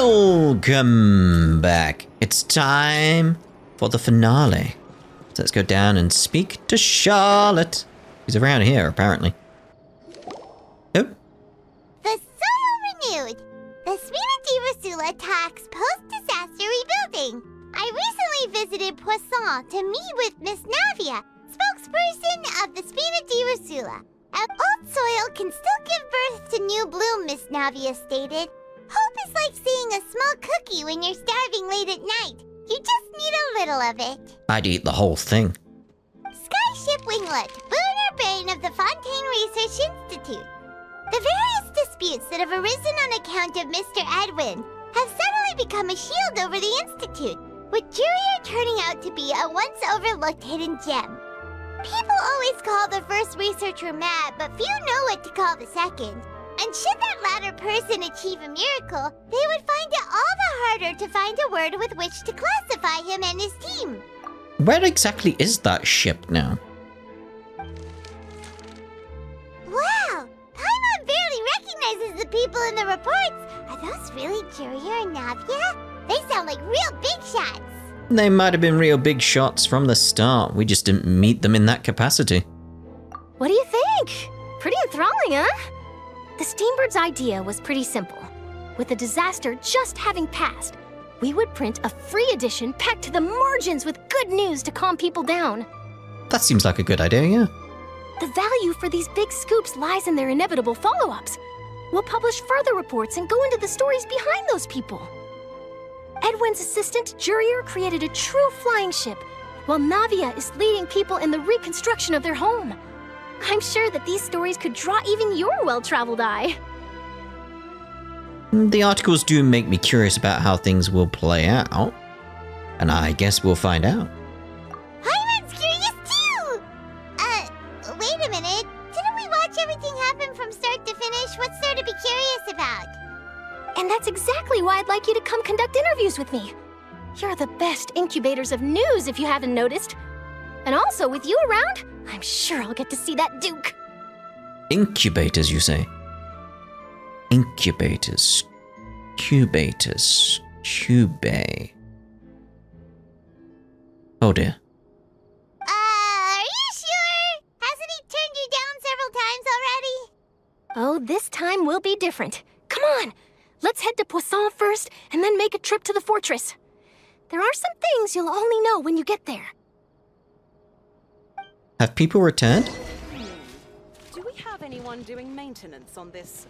Welcome back. It's time for the finale. So let's go down and speak to Charlotte. He's around here, apparently. Oh. The soil renewed. The Spina talks post-disaster rebuilding. I recently visited Poisson to meet with Miss Navia, spokesperson of the Spina. Old soil can still give birth to new bloom, Miss Navia stated. Hope is like seeing a small cookie when you're starving late at night. You just need a little of it. I'd eat the whole thing. Skyship Winglet, Booner Brain of the Fontaine Research Institute. The various disputes that have arisen on account of Mr. Edwin have suddenly become a shield over the Institute, with Jurier turning out to be a once overlooked hidden gem. People always call the first researcher mad, but few know what to call the second. And should that latter person achieve a miracle, they would find it all the harder to find a word with which to classify him and his team. Where exactly is that ship now? Wow! Paimon barely recognizes the people in the reports. Are those really Jurier and Navia? They sound like real big shots. They might have been real big shots from the start. We just didn't meet them in that capacity. What do you think? Pretty enthralling, huh? The Steambird's idea was pretty simple. With the disaster just having passed, we would print a free edition packed to the margins with good news to calm people down. That seems like a good idea, yeah. The value for these big scoops lies in their inevitable follow-ups. We'll publish further reports and go into the stories behind those people. Edwin's assistant, Jurier, created a true flying ship, while Navia is leading people in the reconstruction of their home. I'm sure that these stories could draw even your well-traveled eye. The articles do make me curious about how things will play out. And I guess we'll find out. Paimon's curious too! Wait a minute. Didn't we watch everything happen from start to finish? What's there to be curious about? And that's exactly why I'd like you to come conduct interviews with me. You're the best incubators of news, if you haven't noticed. And also, with you around, I'm sure I'll get to see that Duke. Incubators, you say? Incubators. Cubators. Cubay. Oh dear. Are you sure? Hasn't he turned you down several times already? Oh, this time will be different. Come on, let's head to Poisson first, and then make a trip to the fortress. There are some things you'll only know when you get there. Have people returned? Do we have anyone doing maintenance on this,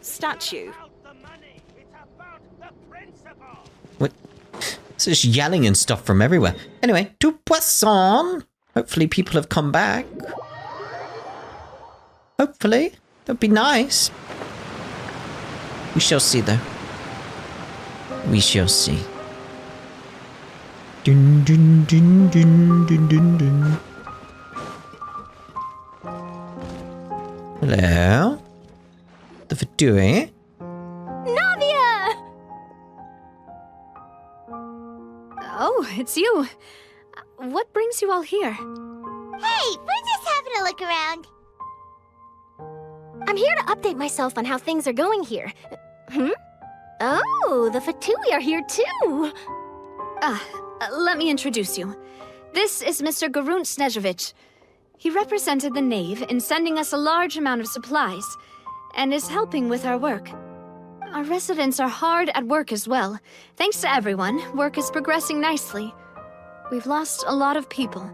statue? What? It's just yelling and stuff from everywhere. Anyway, to Poisson. Hopefully people have come back. Hopefully. That'd be nice. We shall see, though. We shall see. Dun, dun, dun, dun, dun, dun, dun. Hello? The Fatui? Navia! Oh, it's you. What brings you all here? Hey, we're just having a look around. I'm here to update myself on how things are going here. Oh, the Fatui are here too. Let me introduce you. This is Mr. Garunt Snežević. He represented the Nave in sending us a large amount of supplies, and is helping with our work. Our residents are hard at work as well. Thanks to everyone, work is progressing nicely. We've lost a lot of people,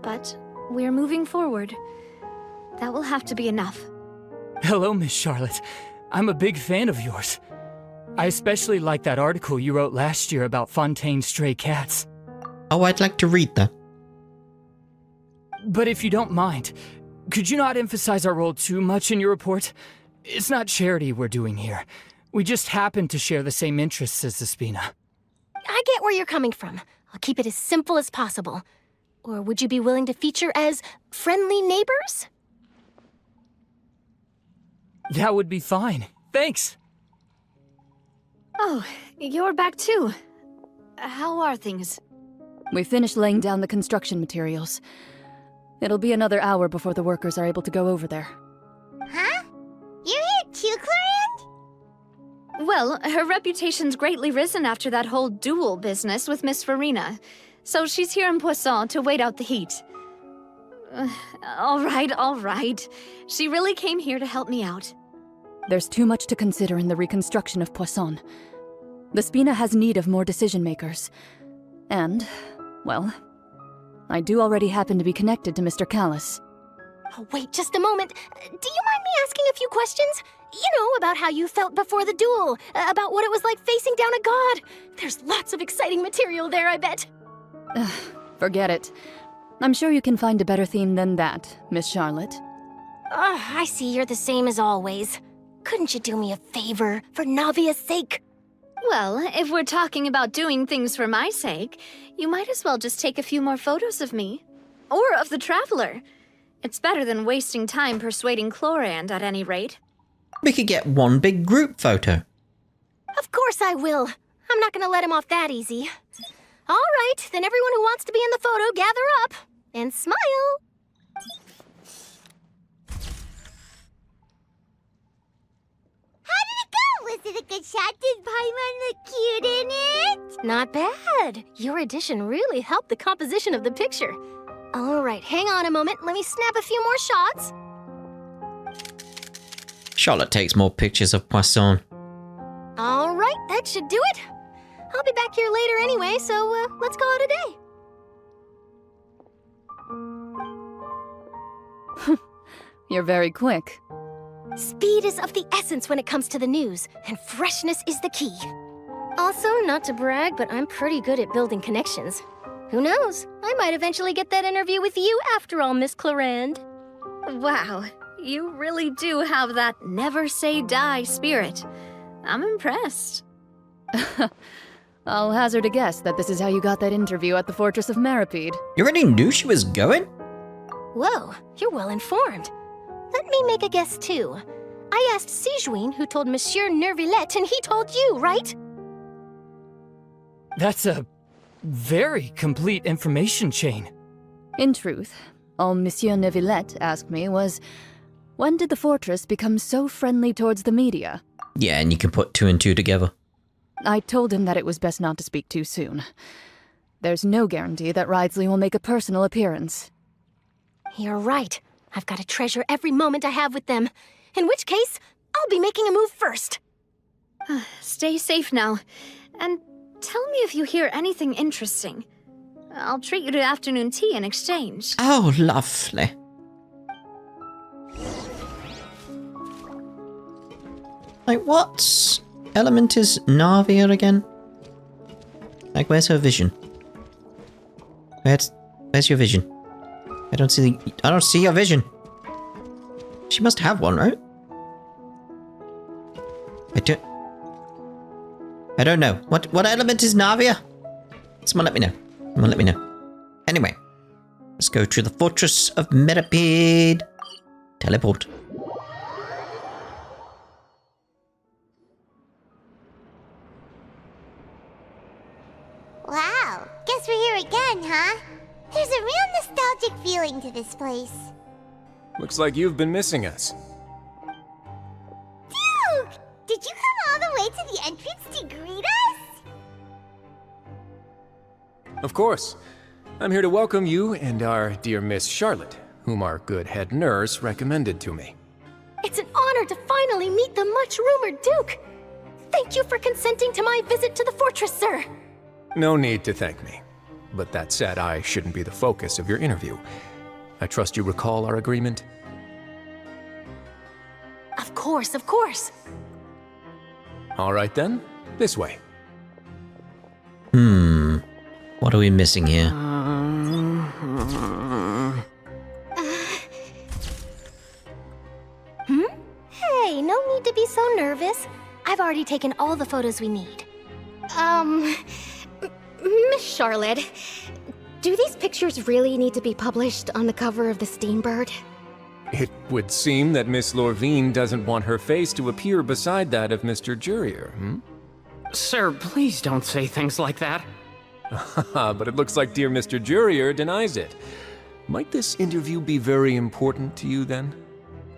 but we're moving forward. That will have to be enough. Hello, Miss Charlotte. I'm a big fan of yours. I especially like that article you wrote last year about Fontaine's stray cats. Oh, I'd like to read that. But if you don't mind, could you not emphasize our role too much in your report? It's not charity we're doing here. We just happen to share the same interests as the Spina. I get where you're coming from. I'll keep it as simple as possible. Or would you be willing to feature as friendly neighbors? That would be fine. Thanks. Oh, you're back too. How are things? We finished laying down the construction materials. It'll be another hour before the workers are able to go over there. Huh? You're here too, Clorian? Well, her reputation's greatly risen after that whole duel business with Miss Farina. So she's here in Poisson to wait out the heat. All right. She really came here to help me out. There's too much to consider in the reconstruction of Poisson. The Spina has need of more decision-makers. And, well, I do already happen to be connected to Mr. Callis. Oh, wait just a moment. Do you mind me asking a few questions? You know, about how you felt before the duel, about what it was like facing down a god. There's lots of exciting material there, I bet. Forget it. I'm sure you can find a better theme than that, Miss Charlotte. I see you're the same as always. Couldn't you do me a favor, for Navia's sake? Well, if we're talking about doing things for my sake, you might as well just take a few more photos of me. Or of the Traveler. It's better than wasting time persuading Chlorand, at any rate. We could get one big group photo. Of course I will. I'm not gonna let him off that easy. All right, then everyone who wants to be in the photo, gather up. And smile. How did it go? Was it a good shot? Did Paimon look cute in it? Not bad. Your addition really helped the composition of the picture. All right, hang on a moment. Let me snap a few more shots. Charlotte takes more pictures of Poisson. All right, that should do it. I'll be back here later anyway, so let's call it a day. You're very quick. Speed is of the essence when it comes to the news, and freshness is the key. Also, not to brag, but I'm pretty good at building connections. Who knows? I might eventually get that interview with you after all, Miss Chlorand. Wow, you really do have that never say die spirit. I'm impressed. I'll hazard a guess that this is how you got that interview at the Fortress of Meripede. You already knew she was going? Whoa, you're well informed. Let me make a guess too. I asked Sijuin, who told Monsieur Neuvillette, and he told you, right? That's a very complete information chain. In truth, all Monsieur Neuvillette asked me was, when did the fortress become so friendly towards the media? Yeah, and you can put two and two together. I told him that it was best not to speak too soon. There's no guarantee that Ridsley will make a personal appearance. You're right. I've got to treasure every moment I have with them. In which case, I'll be making a move first. Stay safe now. And tell me if you hear anything interesting. I'll treat you to afternoon tea in exchange. Oh, lovely. Like, what element is Navia again? Like, where's her vision? Where's your vision? I don't see your vision. She must have one, right? I don't know. What element is Navia? Someone let me know. Someone let me know. Anyway, let's go to the Fortress of Meripede. Teleport. Wow, guess we're here again, huh? There's a real nostalgic feeling to this place. Looks like you've been missing us. Duke! Did you come all the way to the entrance to greet us? Of course. I'm here to welcome you and our dear Miss Charlotte, whom our good head nurse recommended to me. It's an honor to finally meet the much-rumored Duke. Thank you for consenting to my visit to the fortress, sir. No need to thank me. But that said, I shouldn't be the focus of your interview. I trust you recall our agreement? Of course, of course. All right then, this way. What are we missing here? Hey, no need to be so nervous. I've already taken all the photos we need. Miss Charlotte, do these pictures really need to be published on the cover of the Steambird? It would seem that Miss Lorvine doesn't want her face to appear beside that of Mr. Jurier, Sir, please don't say things like that. But it looks like dear Mr. Jurier denies it. Might this interview be very important to you then?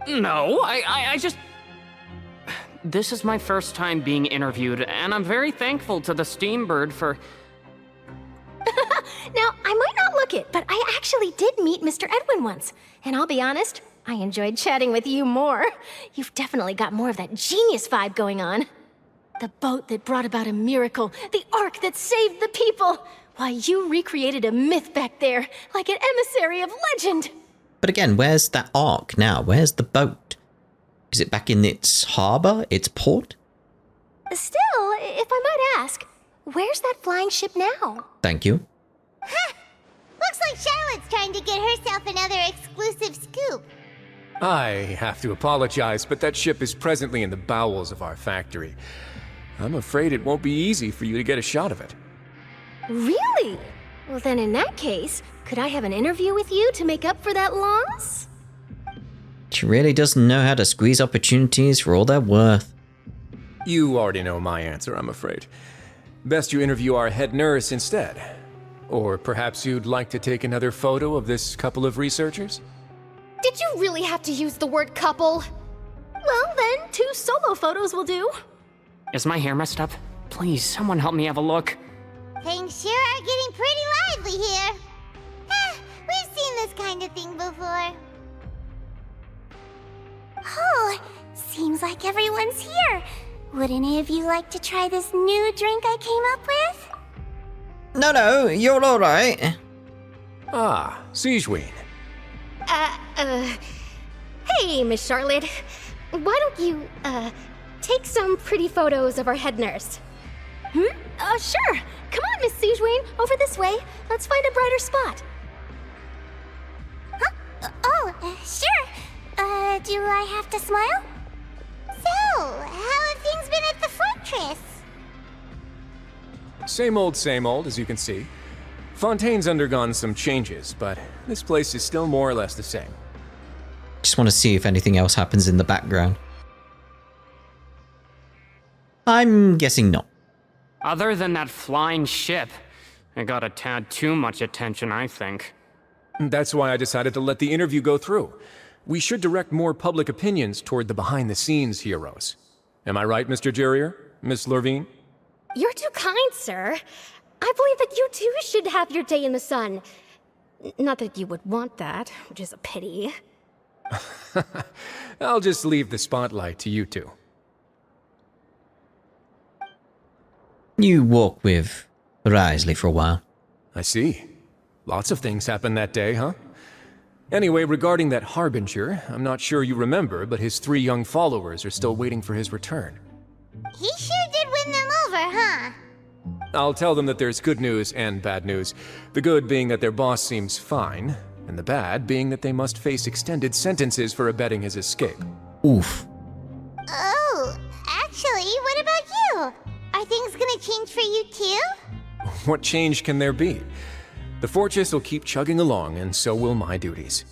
No, I just... this is my first time being interviewed, and I'm very thankful to the Steambird for... Now, I might not look it, but I actually did meet Mr. Edwin once. And I'll be honest, I enjoyed chatting with you more. You've definitely got more of that genius vibe going on. The boat that brought about a miracle, the ark that saved the people. Why, you recreated a myth back there, like an emissary of legend. But again, where's that ark now? Where's the boat? Is it back in its harbour, its port? Still, if I might ask, where's that flying ship now? Thank you. Ha! Looks like Charlotte's trying to get herself another exclusive scoop. I have to apologize, but that ship is presently in the bowels of our factory. I'm afraid it won't be easy for you to get a shot of it. Really? Well, then in that case, could I have an interview with you to make up for that loss? She really doesn't know how to squeeze opportunities for all they're worth. You already know my answer, I'm afraid. Best you interview our head nurse instead. Or perhaps you'd like to take another photo of this couple of researchers? Did you really have to use the word couple? Well, then, 2 solo photos will do. Is my hair messed up? Please, someone help me have a look. Things sure are getting pretty lively here. We've seen this kind of thing before. Oh, seems like everyone's here. Would any of you like to try this new drink I came up with? No, you're alright. Ah, Sigewinne. Hey, Miss Charlotte. Why don't you, take some pretty photos of our head nurse? Sure. Come on, Miss Sigewinne. Over this way. Let's find a brighter spot. Huh? Sure. Do I have to smile? So, how have things been at the fortress? Same old, as you can see. Fontaine's undergone some changes, but this place is still more or less the same. Just want to see if anything else happens in the background. I'm guessing not. Other than that flying ship, it got a tad too much attention, I think. That's why I decided to let the interview go through. We should direct more public opinions toward the behind-the-scenes heroes. Am I right, Mr. Jurier? Miss Lurvine? You're too kind, sir. I believe that you too should have your day in the sun. Not that you would want that, which is a pity. I'll just leave the spotlight to you two. You walk with Risley for a while. I see. Lots of things happened that day, huh? Anyway, regarding that Harbinger, I'm not sure you remember, but his 3 young followers are still waiting for his return. He sure did win them over, huh? I'll tell them that there's good news and bad news. The good being that their boss seems fine, and the bad being that they must face extended sentences for abetting his escape. Oof. Oh, actually, what about you? Are things gonna change for you too? What change can there be? The fortress will keep chugging along, and so will my duties.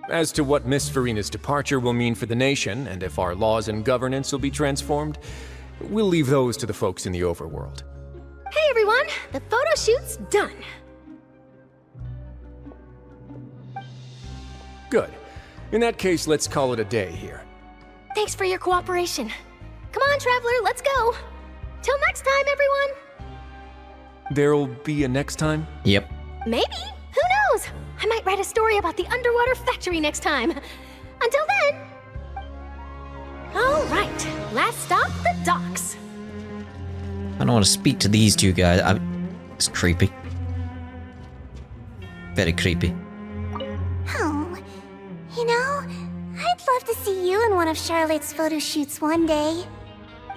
As to what Miss Farina's departure will mean for the nation, and if our laws and governance will be transformed, we'll leave those to the folks in the overworld. Hey everyone, the photo shoot's done. Good. In that case, let's call it a day here. Thanks for your cooperation. Come on, Traveler, let's go. Till next time, everyone. There'll be a next time? Yep. Maybe. Who knows? I might write a story about the underwater factory next time. Until then. All right, last stop, the docks. I don't want to speak to these 2 guys. It's creepy. Very creepy. Oh, you know, I'd love to see you in one of Charlotte's photo shoots one day.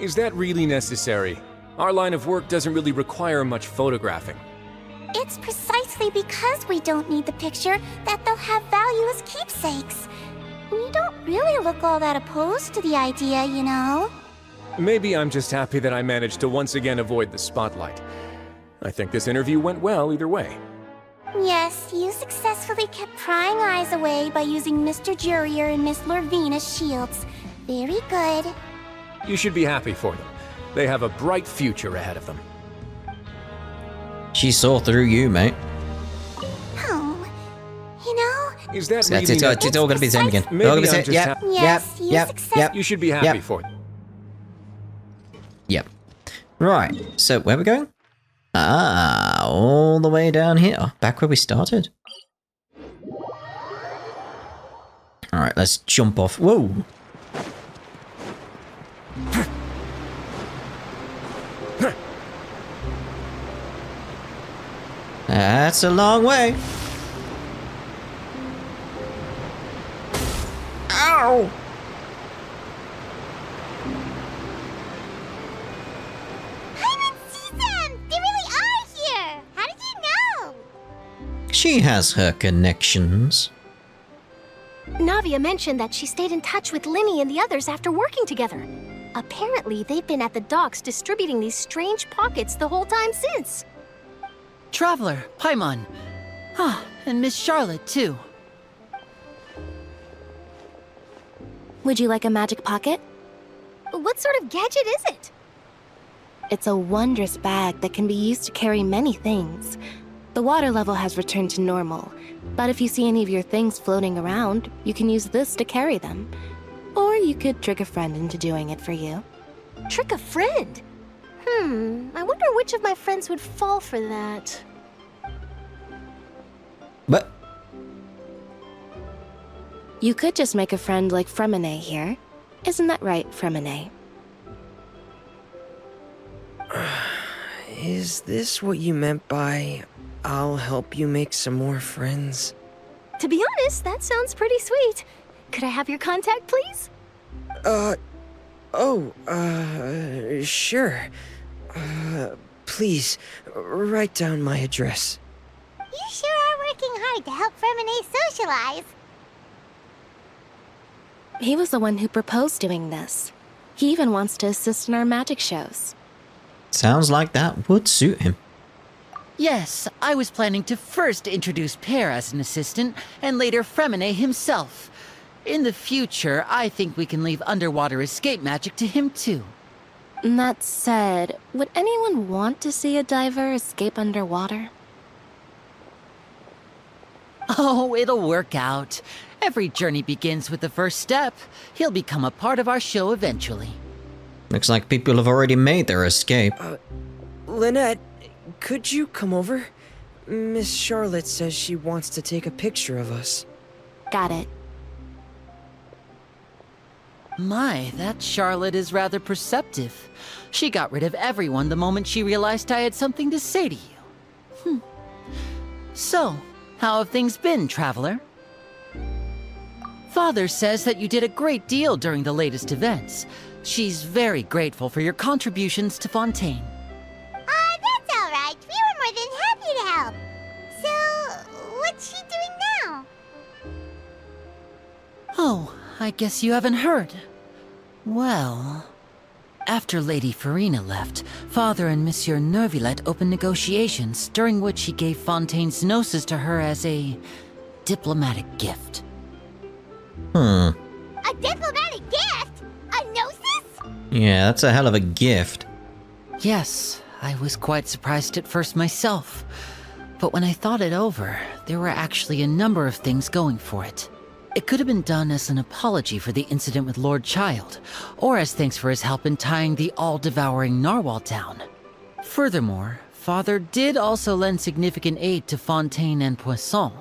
Is that really necessary? Our line of work doesn't really require much photographing. It's precisely because we don't need the picture that they'll have value as keepsakes. We don't really look all that opposed to the idea, you know. Maybe I'm just happy that I managed to once again avoid the spotlight. I think this interview went well either way. Yes, you successfully kept prying eyes away by using Mr. Jurier and Miss Lurvine as shields. Very good. You should be happy for them. They have a bright future ahead of them. She saw through you, mate. Oh, you know... Is that That's really... it's all gonna be the same again. Maybe All gonna be I'm the same. just Yep, Yes, you yep, success- yep. You should be happy Yep. for them. Right, so where are we going? Ah, all the way down here. Back where we started. Alright, let's jump off. Whoa! That's a long way. Ow! Paimon sees them! They really are here! How did you know? She has her connections. Navia mentioned that she stayed in touch with Linny and the others after working together. Apparently, they've been at the docks distributing these strange pockets the whole time since. Traveler, Paimon. Ah, and Miss Charlotte, too. Would you like a magic pocket? What sort of gadget is it? It's a wondrous bag that can be used to carry many things. The water level has returned to normal, but if you see any of your things floating around, you can use this to carry them. Or you could trick a friend into doing it for you. Trick a friend? I wonder which of my friends would fall for that. But You could just make a friend like Fremine here. Isn't that right, Fremine? Is this what you meant by, I'll help you make some more friends? To be honest, that sounds pretty sweet. Could I have your contact, please? Sure. Please, write down my address. You sure are working hard to help Fremine socialize. He was the one who proposed doing this. He even wants to assist in our magic shows. sounds like that would suit him. Yes, I was planning to first introduce Pear as an assistant, and later Fremine himself. In the future, I think we can leave underwater escape magic to him too. That said, would anyone want to see a diver escape underwater? Oh, it'll work out. Every journey begins with the first step. He'll become a part of our show eventually. Looks like people have already made their escape. Lynette, could you come over? Miss Charlotte says she wants to take a picture of us. Got it. My, that Charlotte is rather perceptive. She got rid of everyone the moment she realized I had something to say to you. So, how have things been, Traveler? Father says that you did a great deal during the latest events. She's very grateful for your contributions to Fontaine. That's all right. We were more than happy to help. So, what's she doing now? Oh, I guess you haven't heard. Well, after Lady Farina left, Father and Monsieur Neuvillette opened negotiations, during which he gave Fontaine's gnosis to her as a diplomatic gift. A diplomatic gift? A gnosis? Yeah, that's a hell of a gift. Yes, I was quite surprised at first myself. But when I thought it over, there were actually a number of things going for it. It could have been done as an apology for the incident with Lord Child, or as thanks for his help in tying the all-devouring narwhal down. Furthermore, Father did also lend significant aid to Fontaine and Poisson.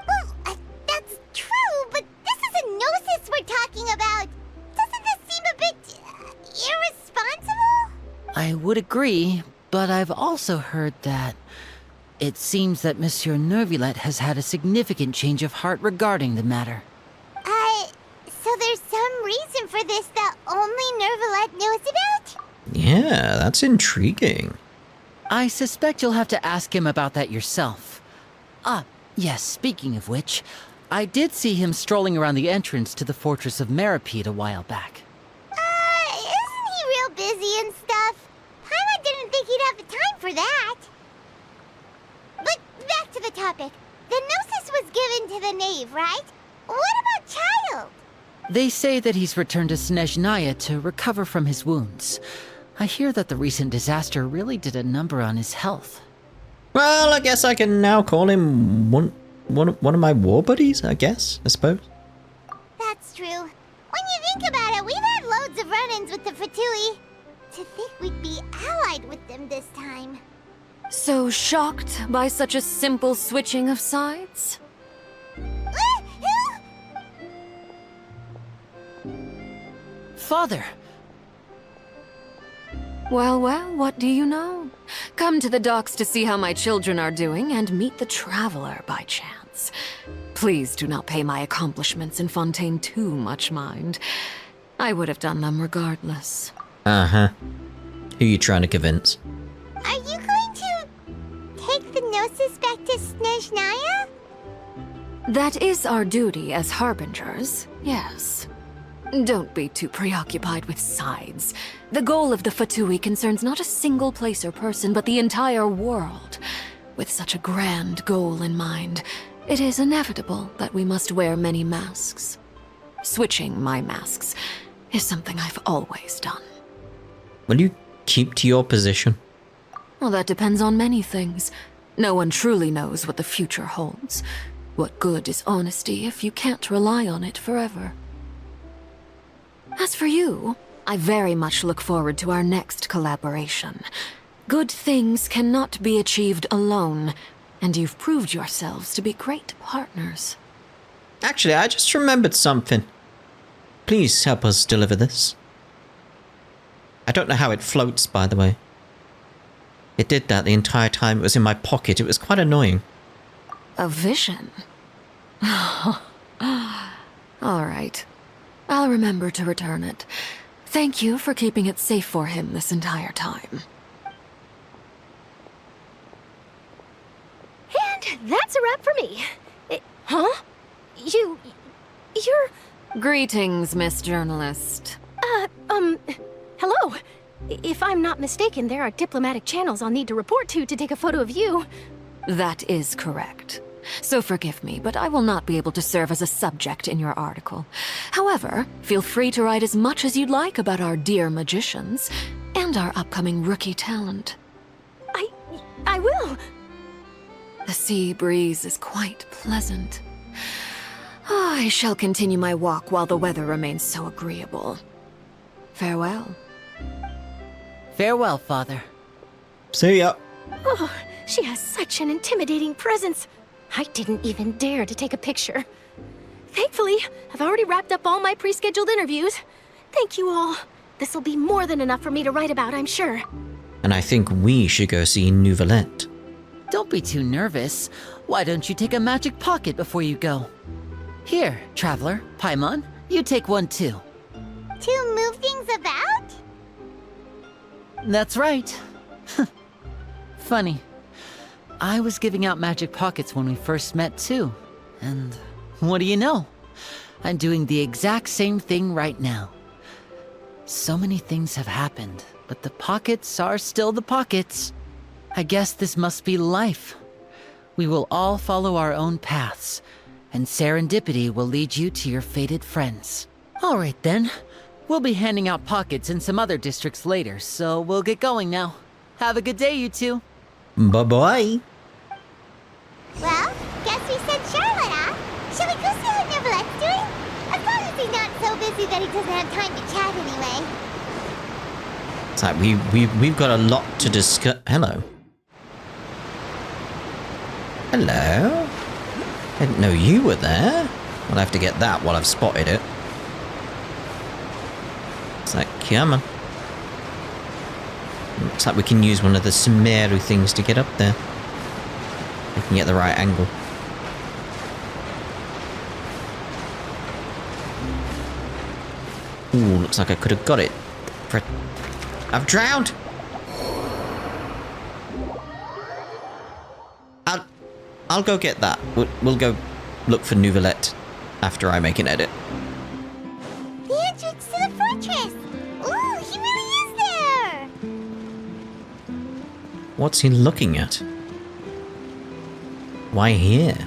Well, that's true, but this is a gnosis we're talking about. Doesn't this seem a bit irresponsible? I would agree, but I've also heard that it seems that Monsieur Neuvillette has had a significant change of heart regarding the matter. So there's some reason for this that only Neuvillette knows about? Yeah, that's intriguing. I suspect you'll have to ask him about that yourself. Ah, yes, speaking of which, I did see him strolling around the entrance to the Fortress of Meripede a while back. Isn't he real busy and stuff? Paimon didn't think he'd have the time for that. But back to the topic. The gnosis was given to the knave, right? What about Child? They say that he's returned to Snezhnaya to recover from his wounds. I hear that the recent disaster really did a number on his health. Well, I guess I can now call him one of my war buddies, I suppose. That's true. When you think about it, we've had loads of run-ins with the Fatui. To think we'd be allies So shocked by such a simple switching of sides? Father! Well, well, what do you know? Come to the docks to see how my children are doing and meet the Traveler by chance. Please do not pay my accomplishments in Fontaine too much mind. I would have done them regardless. Uh-huh. Who are you trying to convince? Are you going to take the Gnosis back to Snezhnaya? That is our duty as Harbingers, yes. Don't be too preoccupied with sides. The goal of the Fatui concerns not a single place or person, but the entire world. With such a grand goal in mind, it is inevitable that we must wear many masks. Switching my masks is something I've always done. Will you keep to your position? Well, that depends on many things. No one truly knows what the future holds. What good is honesty if you can't rely on it forever? As for you, I very much look forward to our next collaboration. Good things cannot be achieved alone, and you've proved yourselves to be great partners. Actually, I just remembered something. Please help us deliver this. I don't know how it floats, by the way. It did that the entire time it was in my pocket. It was quite annoying. A vision? All right. I'll remember to return it. Thank you for keeping it safe for him this entire time. And that's a wrap for me. Huh? You're... Greetings, Miss Journalist. Hello. If I'm not mistaken, there are diplomatic channels I'll need to report to take a photo of you. That is correct. So forgive me, but I will not be able to serve as a subject in your article. However, feel free to write as much as you'd like about our dear magicians and our upcoming rookie talent. I will. The sea breeze is quite pleasant. I shall continue my walk while the weather remains so agreeable. Farewell. Farewell, Father. See ya. Oh, she has such an intimidating presence. I didn't even dare to take a picture. Thankfully, I've already wrapped up all my pre-scheduled interviews. Thank you all. This'll be more than enough for me to write about, I'm sure. And I think we should go see Neuvillette. Don't be too nervous. Why don't you take a magic pocket before you go? Here, Traveler, Paimon, you take one too. To move things about? That's right. Funny. I was giving out magic pockets when we first met too. And what do you know? I'm doing the exact same thing right now. So many things have happened, but the pockets are still the pockets. I guess this must be life. We will all follow our own paths, and serendipity will lead you to your fated friends. All right then. We'll be handing out pockets in some other districts later, so we'll get going now. Have a good day, you two. Bye-bye. Well, guess we sent Charlotte, huh? Shall we go see how Neuvillette's doing? As long as he's not so busy that he doesn't have time to chat anyway. It's like we've got a lot to discuss. Hello. Hello? I didn't know you were there. I'll have to get that while I've spotted it. It's like, come on. Looks like we can use one of the Sumeru things to get up there. We can get the right angle. Ooh, looks like I could have got it. I've drowned! I'll go get that. We'll go look for Neuvillette after I make an edit. The entrance to the fortress! Ooh, he really is there! What's he looking at? Why here?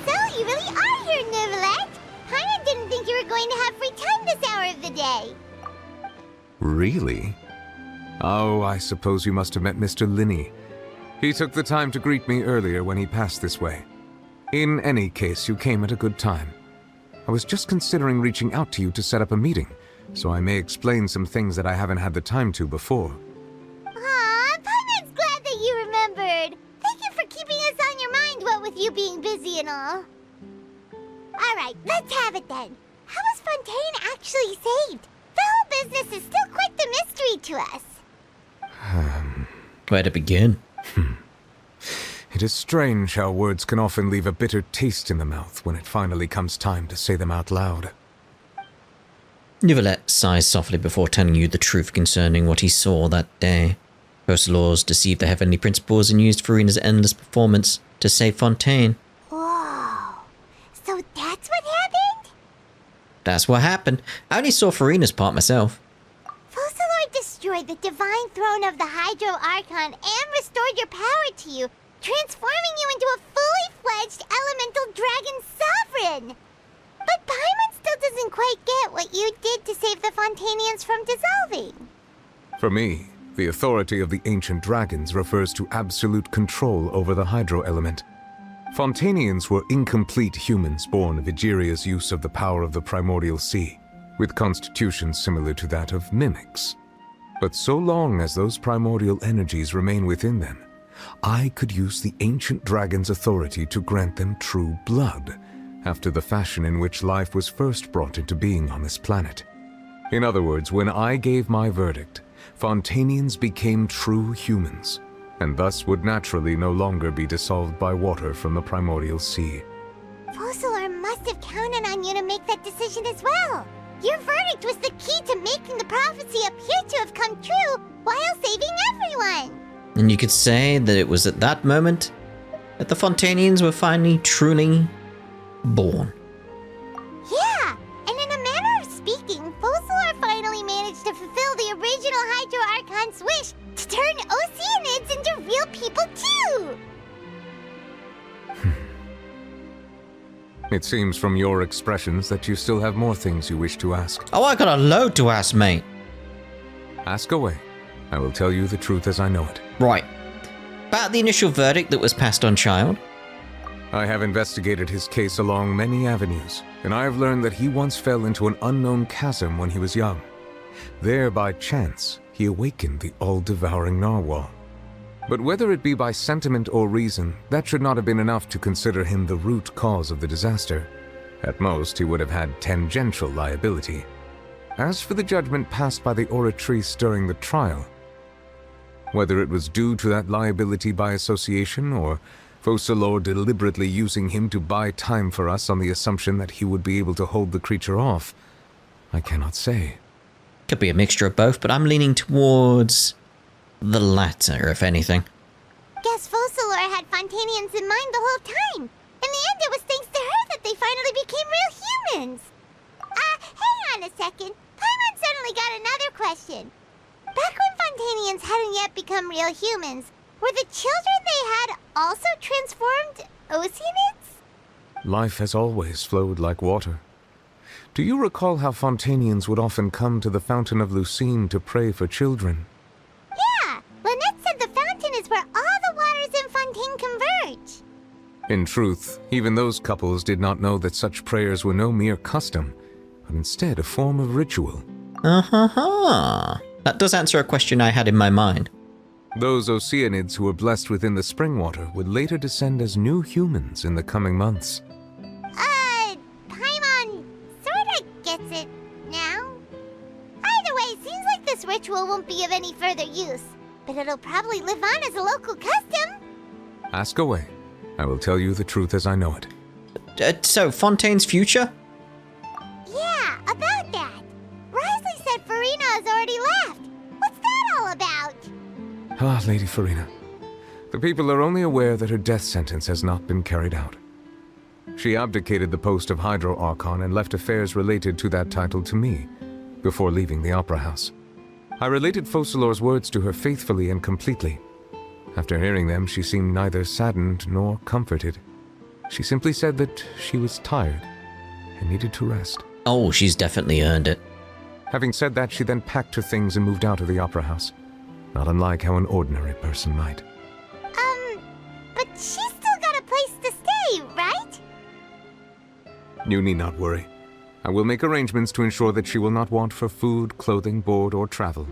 So, you really are here, Neuvillette! Paimon didn't think you were going to have free time this hour of the day. Really? Oh, I suppose you must have met Mr. Linney. He took the time to greet me earlier when he passed this way. In any case, you came at a good time. I was just considering reaching out to you to set up a meeting, so I may explain some things that I haven't had the time to before. Aw, Paimon's glad that you remembered. Thank you for keeping us on your mind, what with you being busy and all. Alright, let's have it then. How was Fontaine actually saved? The whole business is still quite the mystery to us. Where to begin? It is strange how words can often leave a bitter taste in the mouth when it finally comes time to say them out loud. Neuvillette sighs softly before telling you the truth concerning what he saw that day. Focalors deceived the heavenly principles and used Furina's endless performance to save Fontaine. Whoa. So that's what happened? That's what happened. I only saw Furina's part myself. Focalor destroyed the divine throne of the Hydro Archon and restored your power to you, transforming you into a fully fledged elemental dragon sovereign. But Paimon still doesn't quite get what you did to save the Fontainians from dissolving. For me, the authority of the ancient dragons refers to absolute control over the hydro element. Fontainians were incomplete humans born of Egeria's use of the power of the primordial sea, with constitutions similar to that of mimics. But so long as those primordial energies remain within them, I could use the ancient dragon's authority to grant them true blood, after the fashion in which life was first brought into being on this planet. In other words, when I gave my verdict, Fontainians became true humans, and thus would naturally no longer be dissolved by water from the primordial sea. Focalor must have counted on you to make that decision as well. Your verdict was the key to making the prophecy appear to have come true while saving everyone. And you could say that it was at that moment that the Fontainians were finally truly born. Yeah, and in a manner of speaking, Focalor finally managed to fulfill the original Hydro Archon's wish to turn Oceanids into real people too! It seems from your expressions that you still have more things you wish to ask. Oh, I got a load to ask, mate. Ask away. I will tell you the truth as I know it. Right. About the initial verdict that was passed on Child. I have investigated his case along many avenues, and I have learned that he once fell into an unknown chasm when he was young. There, by chance, he awakened the all-devouring narwhal. But whether it be by sentiment or reason, that should not have been enough to consider him the root cause of the disaster. At most, he would have had tangential liability. As for the judgment passed by the oratrice during the trial, whether it was due to that liability by association, or Focalor deliberately using him to buy time for us on the assumption that he would be able to hold the creature off, I cannot say. Could be a mixture of both, but I'm leaning towards the latter, if anything. Guess Focalor had Fontainians in mind the whole time. In the end, it was thanks to her that they finally became real humans. Hang on a second. Paimon suddenly got another question. Back when Fontainians hadn't yet become real humans, were the children they had also transformed Oceanids? Life has always flowed like water. Do you recall how Fontainians would often come to the Fountain of Lucine to pray for children? Yeah, Lynette said the fountain is where all the waters in Fontaine converge. In truth, even those couples did not know that such prayers were no mere custom, but instead a form of ritual. That does answer a question I had in my mind. Those Oceanids who were blessed within the spring water would later descend as new humans in the coming months. Paimon sorta gets it now. Either way, seems like this ritual won't be of any further use, but it'll probably live on as a local custom. Ask away. I will tell you the truth as I know it. So, Fontaine's future? Yeah, about that. Risley said Furina has already left. What's that all about? Ah, Lady Furina. The people are only aware that her death sentence has not been carried out. She abdicated the post of Hydro Archon and left affairs related to that title to me, before leaving the Opera House. I related Focalor's words to her faithfully and completely. After hearing them, she seemed neither saddened nor comforted. She simply said that she was tired and needed to rest. Oh, she's definitely earned it. Having said that, she then packed her things and moved out of the Opera House. Not unlike how an ordinary person might. But she's still got a place to stay, right? You need not worry. I will make arrangements to ensure that she will not want for food, clothing, board, or travel.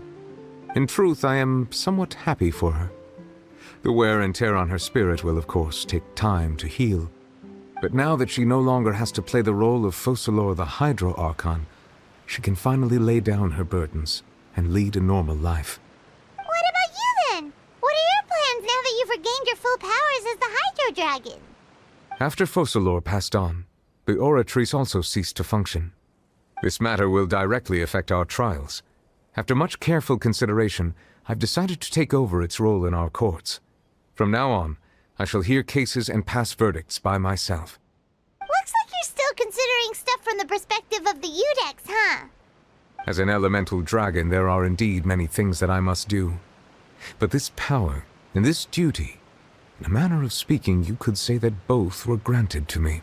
In truth, I am somewhat happy for her. The wear and tear on her spirit will, of course, take time to heal. But now that she no longer has to play the role of Focalor the Hydro Archon, she can finally lay down her burdens and lead a normal life. What about you then? What are your plans now that you've regained your full powers as the Hydro Dragon? After Focalor passed on, the Oratrice also ceased to function. This matter will directly affect our trials. After much careful consideration, I've decided to take over its role in our courts. From now on, I shall hear cases and pass verdicts by myself. Looks like you're still considering stuff from the perspective of the Udex, huh? As an elemental dragon, there are indeed many things that I must do. But this power and this duty, in a manner of speaking, you could say that both were granted to me.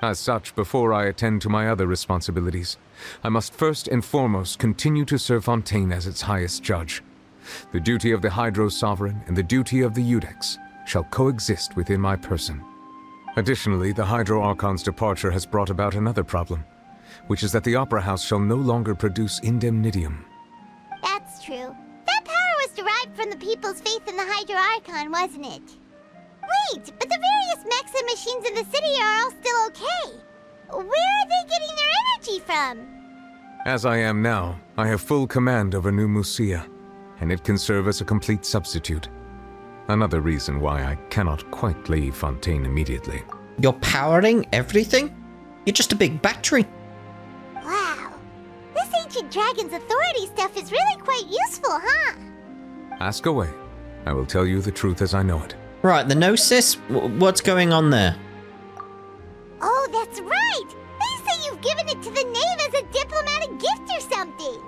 As such, before I attend to my other responsibilities, I must first and foremost continue to serve Fontaine as its highest judge. The duty of the Hydro Sovereign and the duty of the Udex shall coexist within my person. Additionally, the Hydro Archon's departure has brought about another problem, which is that the Opera House shall no longer produce indemnitium. That's true. That power was derived from the people's faith in the Hydro Archon, wasn't it? Wait, but the various mechs and machines in the city are all still okay. Where are they getting their energy from? As I am now, I have full command over New Musia, and it can serve as a complete substitute. Another reason why I cannot quite leave Fontaine immediately. You're powering everything? You're just a big battery. Wow. This ancient dragon's authority stuff is really quite useful, huh? Ask away. I will tell you the truth as I know it. Right, the Gnosis? What's going on there? Oh, that's right! They say you've given it to the Knave as a diplomatic gift or something!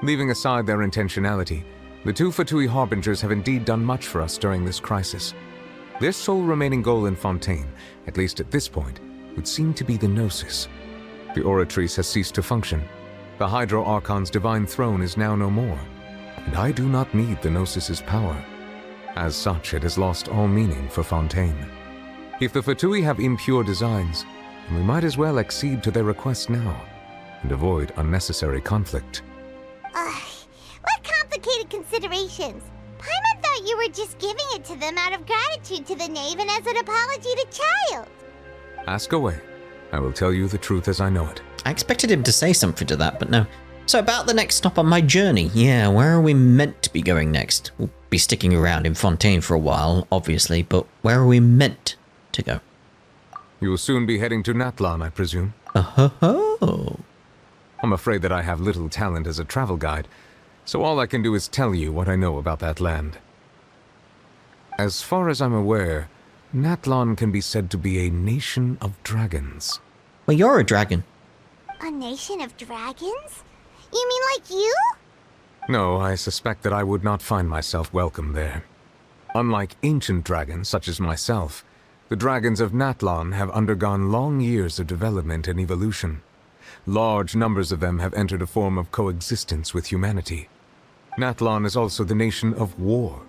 Leaving aside their intentionality, the two Fatui Harbingers have indeed done much for us during this crisis. Their sole remaining goal in Fontaine, at least at this point, would seem to be the Gnosis. The Oratrice has ceased to function. The Hydro Archon's divine throne is now no more, and I do not need the Gnosis's power. As such, it has lost all meaning for Fontaine. If the Fatui have impure designs, then we might as well accede to their request now, and avoid unnecessary conflict. What complicated considerations! Paimon thought you were just giving it to them out of gratitude to the Knave and as an apology to Child. Ask away. I will tell you the truth as I know it. I expected him to say something to that, but no. So about the next stop on my journey. Yeah, where are we meant to be going next? We'll be sticking around in Fontaine for a while, obviously, but where are we meant to go? You will soon be heading to Natlan, I presume. Oh. I'm afraid that I have little talent as a travel guide, so all I can do is tell you what I know about that land. As far as I'm aware, Natlan can be said to be a nation of dragons. Well, you're a dragon. A nation of dragons? You mean like you? No, I suspect that I would not find myself welcome there. Unlike ancient dragons such as myself, the dragons of Natlan have undergone long years of development and evolution. Large numbers of them have entered a form of coexistence with humanity. Natlan is also the nation of war.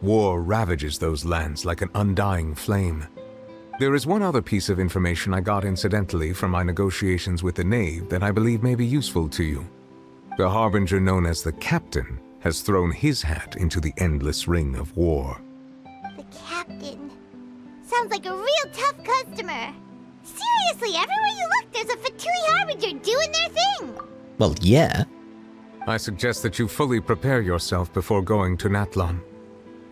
War ravages those lands like an undying flame. There is one other piece of information I got incidentally from my negotiations with the Knave that I believe may be useful to you. The Harbinger known as the Captain has thrown his hat into the endless ring of war. The Captain. Sounds like a real tough customer. Seriously, everywhere you look, there's a Fatui Harbinger doing their thing. Well, yeah. I suggest that you fully prepare yourself before going to Natlan.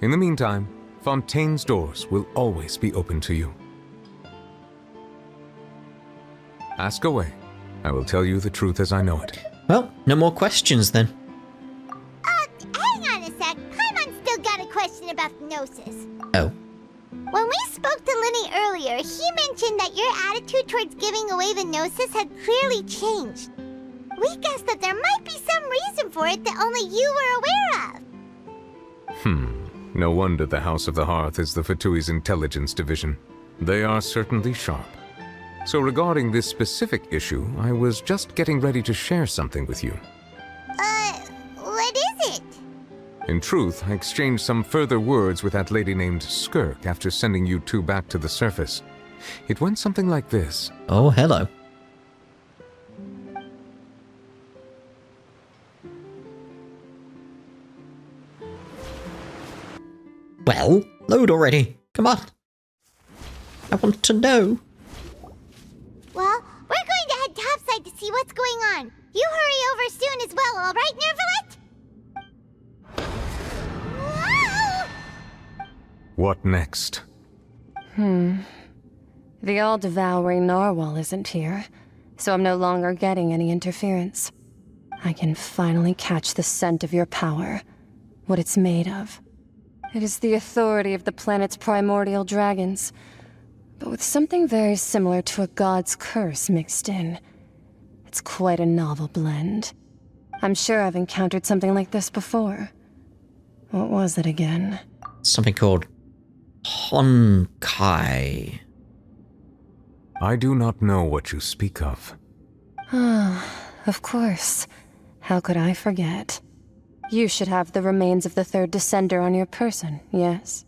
In the meantime, Fontaine's doors will always be open to you. Ask away. I will tell you the truth as I know it. Well, no more questions then. Hang on a sec. Paimon's still got a question about the Gnosis. Oh. When we spoke to Linny earlier, he mentioned that your attitude towards giving away the Gnosis had clearly changed. We guessed that there might be some reason for it that only you were aware of. No wonder the House of the Hearth is the Fatui's intelligence division. They are certainly sharp. So regarding this specific issue, I was just getting ready to share something with you. What is it? In truth, I exchanged some further words with that lady named Skirk after sending you two back to the surface. It went something like this. Oh, hello. Well, load already. Come on. I want to know. Well, we're going to head topside to see what's going on. You hurry over soon as well, all right, Neuvillette? Whoa! What next? The all-devouring narwhal isn't here, so I'm no longer getting any interference. I can finally catch the scent of your power, what it's made of. It is the authority of the planet's primordial dragons, but with something very similar to a god's curse mixed in. It's quite a novel blend. I'm sure I've encountered something like this before. What was it again? Something called Honkai. I do not know what you speak of. Of course. How could I forget? You should have the remains of the third descender on your person, yes?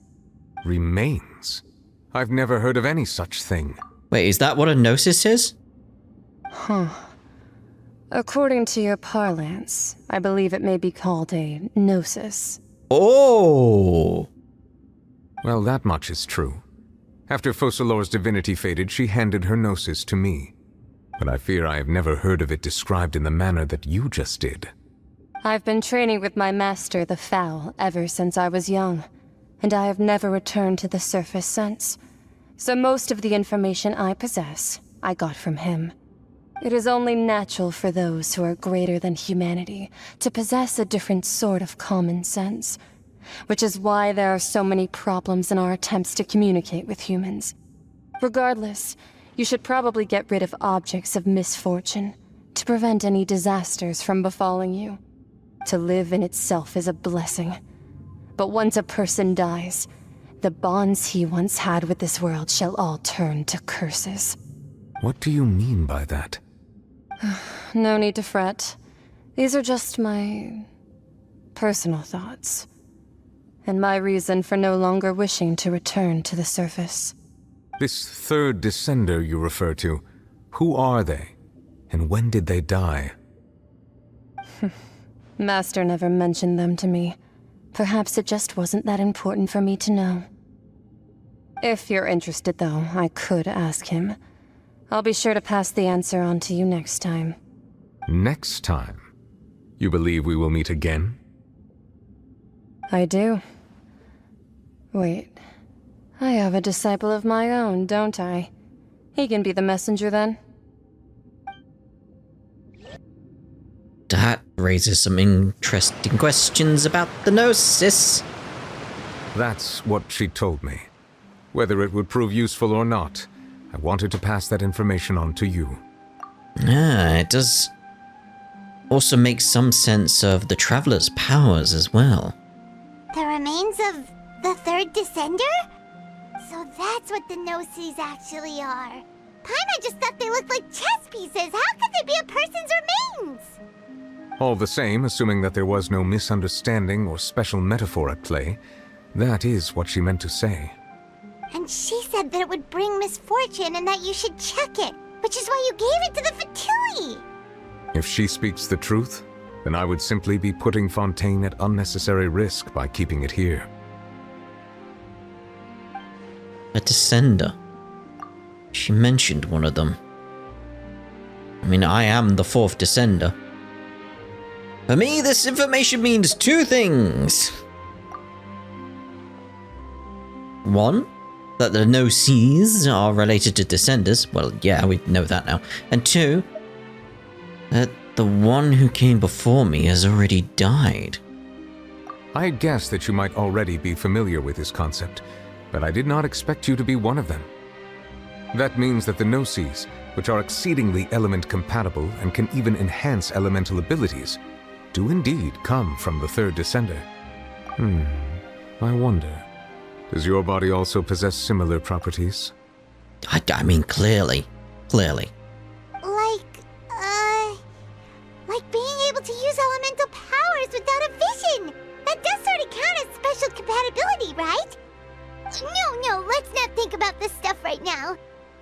Remains? I've never heard of any such thing. Wait, is that what a gnosis is? According to your parlance, I believe it may be called a gnosis. Oh! Well, that much is true. After Focalor's divinity faded, she handed her gnosis to me. But I fear I have never heard of it described in the manner that you just did. I've been training with my master, the Fowl, ever since I was young, and I have never returned to the surface since. So most of the information I possess, I got from him. It is only natural for those who are greater than humanity to possess a different sort of common sense, which is why there are so many problems in our attempts to communicate with humans. Regardless, you should probably get rid of objects of misfortune to prevent any disasters from befalling you. To live in itself is a blessing. But once a person dies, the bonds he once had with this world shall all turn to curses. What do you mean by that? No need to fret. These are just my personal thoughts, and my reason for no longer wishing to return to the surface. This third descender you refer to, who are they? And when did they die? Master never mentioned them to me. Perhaps it just wasn't that important for me to know. If you're interested, though, I could ask him. I'll be sure to pass the answer on to you next time. Next time? You believe we will meet again? I do. Wait. I have a disciple of my own, don't I? He can be the messenger then. That raises some interesting questions about the gnosis. That's what she told me. Whether it would prove useful or not, I wanted to pass that information on to you. It does also make some sense of the Traveler's powers as well. The remains of the third descender? So that's what the Gnosis actually are. Paimon just thought they looked like chess pieces. How could they be a person's remains? All the same, assuming that there was no misunderstanding or special metaphor at play, that is what she meant to say. And she said that it would bring misfortune and that you should check it, which is why you gave it to the Fatui. If she speaks the truth, then I would simply be putting Fontaine at unnecessary risk by keeping it here. A descender. She mentioned one of them. I mean, I am the fourth descender. For me, this information means two things. One, that the Gnosis are related to descenders. Well, yeah, we know that now. And two, that the one who came before me has already died. I guessed that you might already be familiar with this concept, but I did not expect you to be one of them. That means that the Gnosis, which are exceedingly element compatible and can even enhance elemental abilities, do indeed come from the third descender. I wonder, does your body also possess similar properties? I mean, clearly. Like being able to use elemental powers without a vision. That does sort of count as special compatibility, right? No, let's not think about this stuff right now.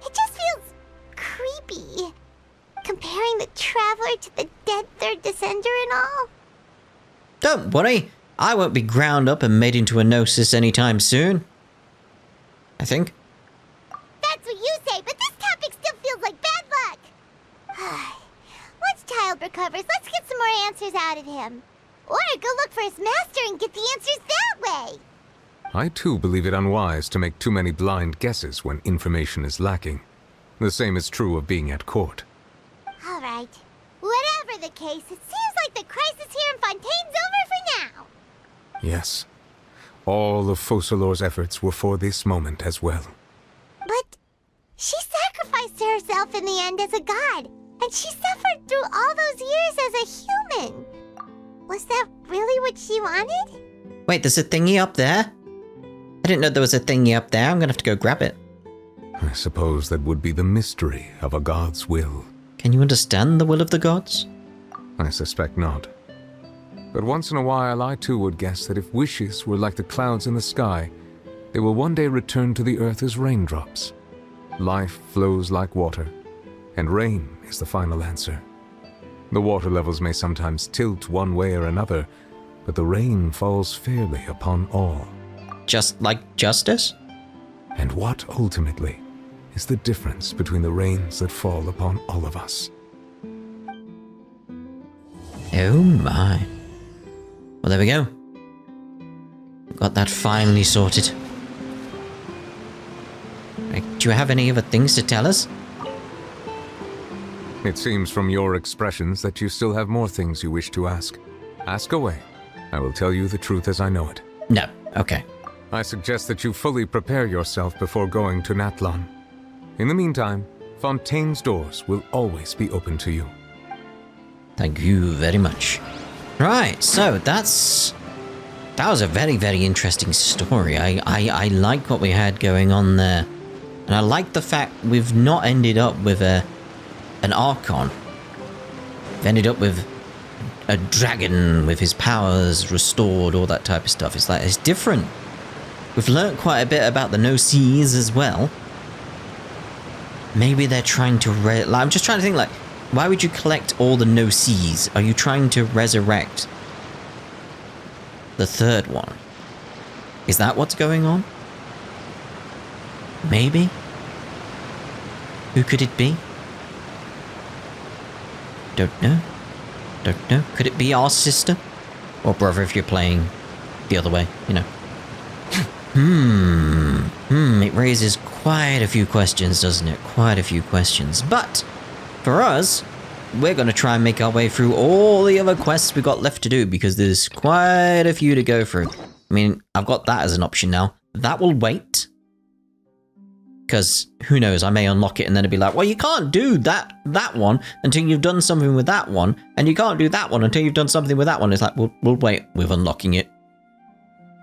It just feels creepy. Comparing the Traveler to the dead third descender and all. Don't worry. I won't be ground up and made into a Gnosis anytime soon. I think. That's what you say, but this topic still feels like bad luck. Once Child recovers, let's get some more answers out of him. Or go look for his master and get the answers that way. I too believe it unwise to make too many blind guesses when information is lacking. The same is true of being at court. All right. Whatever the case, it seems like the crisis here in Fontaine's over for now. Yes. All of Focalor's efforts were for this moment as well. But she sacrificed herself in the end as a god, and she suffered through all those years as a human. Was that really what she wanted? Wait, there's a thingy up there? I didn't know there was a thingy up there. I'm gonna have to go grab it. I suppose that would be the mystery of a god's will. Can you understand the will of the gods? I suspect not. But once in a while, I too would guess that if wishes were like the clouds in the sky, they will one day return to the earth as raindrops. Life flows like water, and rain is the final answer. The water levels may sometimes tilt one way or another, but the rain falls fairly upon all. Just like justice? And what, ultimately, is the difference between the rains that fall upon all of us? Oh my. Well, there we go. Got that finally sorted. Do you have any other things to tell us? It seems from your expressions that you still have more things you wish to ask. Ask away. I will tell you the truth as I know it. No. Okay. I suggest that you fully prepare yourself before going to Natlan. In the meantime, Fontaine's doors will always be open to you. Thank you very much. Right, so that was a very, very interesting story. I like what we had going on there. And I like the fact we've not ended up with an Archon. We've ended up with a dragon with his powers restored, all that type of stuff. It's like, it's different. We've learnt quite a bit about the No-Seas as well. Maybe they're trying to I'm just trying to think, like, why would you collect all the No-Seas? Are you trying to resurrect the third one? Is that what's going on? Maybe? Who could it be? Don't know. Don't know. Could it be our sister? Or brother if you're playing the other way, you know. It raises quite a few questions, doesn't it? Quite a few questions. But, for us, we're going to try and make our way through all the other quests we've got left to do, because there's quite a few to go through. I mean, I've got that as an option now. That will wait. Because, who knows, I may unlock it and then it'll be like, well, you can't do that one until you've done something with that one, and you can't do that one until you've done something with that one. It's like, we'll wait with unlocking it.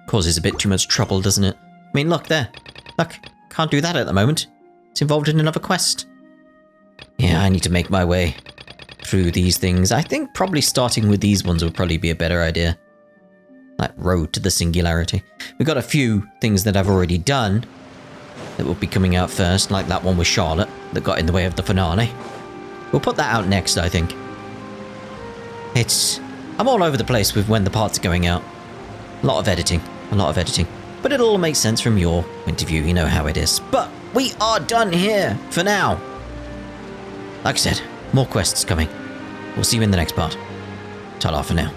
Causes a bit too much trouble, doesn't it? I mean, look, there. Look, can't do that at the moment. It's involved in another quest. Yeah, I need to make my way through these things. I think probably starting with these ones would probably be a better idea. Like, Road to the Singularity. We've got a few things that I've already done that will be coming out first, like that one with Charlotte that got in the way of the finale. We'll put that out next, I think. I'm all over the place with when the parts are going out. A lot of editing. But it'll all make sense from your point of view, you know how it is. But we are done here for now. Like I said, more quests coming. We'll see you in the next part. Ta-ra for now.